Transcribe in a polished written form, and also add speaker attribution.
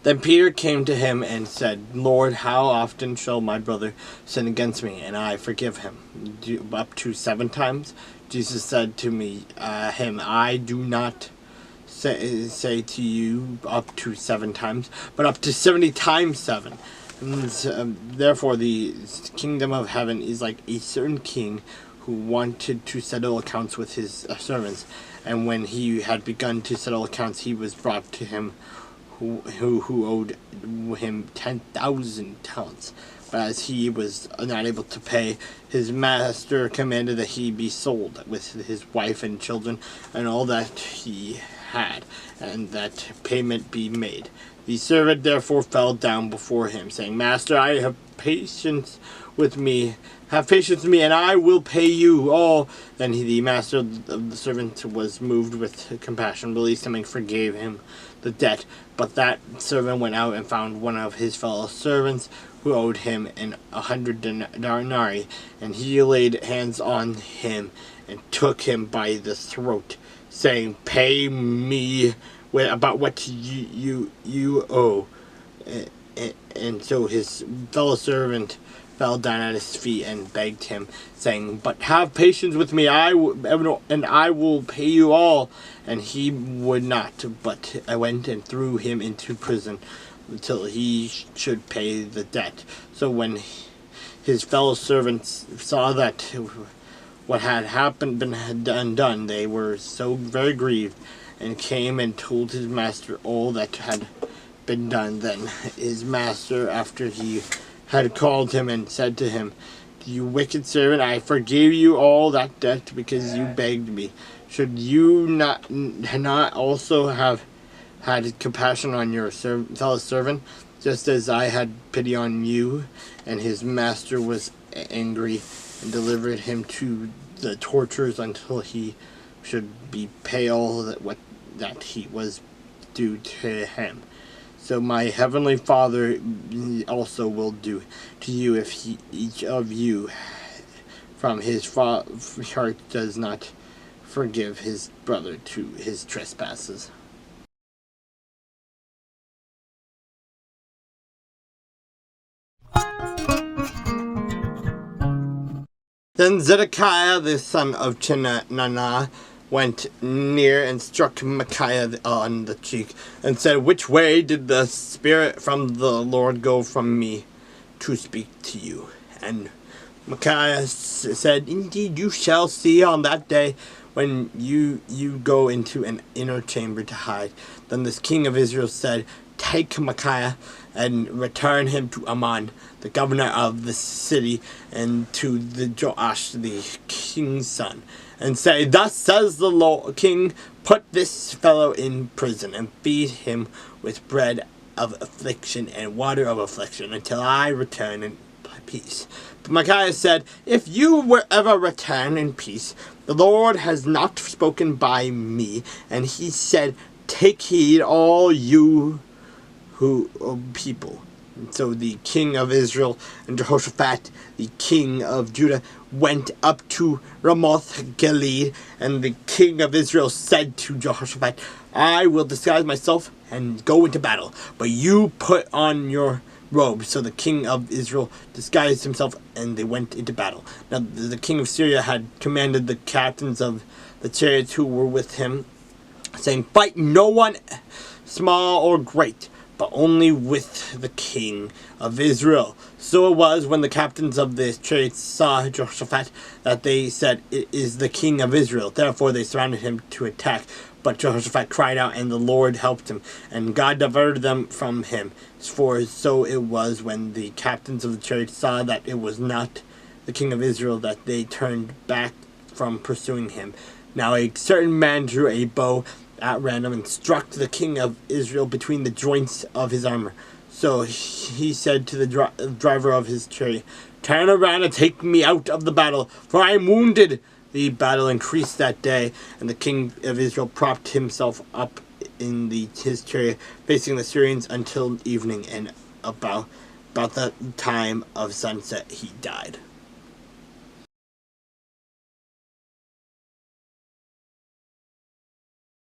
Speaker 1: Then Peter came to him and said, Lord, how often shall my brother sin against me, and I forgive him? Up to 7 times? Jesus said to him, I do not say to you up to 7 times, but up to 70 times 7. And, therefore, the kingdom of heaven is like a certain king who wanted to settle accounts with his servants. And when he had begun to settle accounts, he was brought to him who owed him 10,000 talents. But as he was not able to pay, his master commanded that he be sold with his wife and children and all that he had, and that payment be made. The servant therefore fell down before him, saying, Master, I have patience with me. Have patience with me, and I will pay you all. Then the master of the servant was moved with compassion, released him, and forgave him the debt. But that servant went out and found one of his fellow servants who owed him 100 denarii, and he laid hands on him and took him by the throat, saying, Pay me about what you owe. And so his fellow servant fell down at his feet and begged him, saying, But have patience with me, and I will pay you all. And he would not, but I went and threw him into prison until he should pay the debt. So when his fellow servants saw that what had happened been undone, they were so very grieved, and came and told his master all that had been done. Then his master, after he had called him and said to him, You wicked servant, I forgave you all that debt because you begged me. Should you not also have had compassion on your fellow servant, just as I had pity on you? And his master was angry and delivered him to the torturers until he should be pay all that he was due to him. So my heavenly Father also will do to you if each of you from his heart does not forgive his brother to his trespasses. Then Zedekiah the son of Chenaanah went near and struck Micaiah on the cheek, and said, Which way did the Spirit from the Lord go from me to speak to you? And Micaiah said, Indeed, you shall see on that day when you go into an inner chamber to hide. Then this king of Israel said, Take Micaiah and return him to Amon, the governor of the city, and to the Joash, the king's son, and say, Thus says the Lord King, put this fellow in prison, and feed him with bread of affliction and water of affliction, until I return in peace. But Micaiah said, If you ever return in peace, the Lord has not spoken by me. And he said, Take heed, all you people. And so the king of Israel and Jehoshaphat, the king of Judah, went up to Ramoth Gilead, and the king of Israel said to Jehoshaphat, I will disguise myself and go into battle, but you put on your robe. So the king of Israel disguised himself, and they went into battle. Now the king of Syria had commanded the captains of the chariots who were with him, saying, Fight no one, small or great, but only with the king of Israel. So it was, when the captains of the chariots saw Jehoshaphat, that they said, It is the king of Israel. Therefore they surrounded him to attack. But Jehoshaphat cried out, and the Lord helped him, and God diverted them from him. For so it was, when the captains of the chariots saw that it was not the king of Israel, that they turned back from pursuing him. Now a certain man drew a bow at random and struck the king of Israel between the joints of his armor. So he said to the driver of his chariot, Turn around and take me out of the battle, for I am wounded. The battle increased that day, and the king of Israel propped himself up in his chariot, facing the Syrians until evening, and about the time of sunset he died.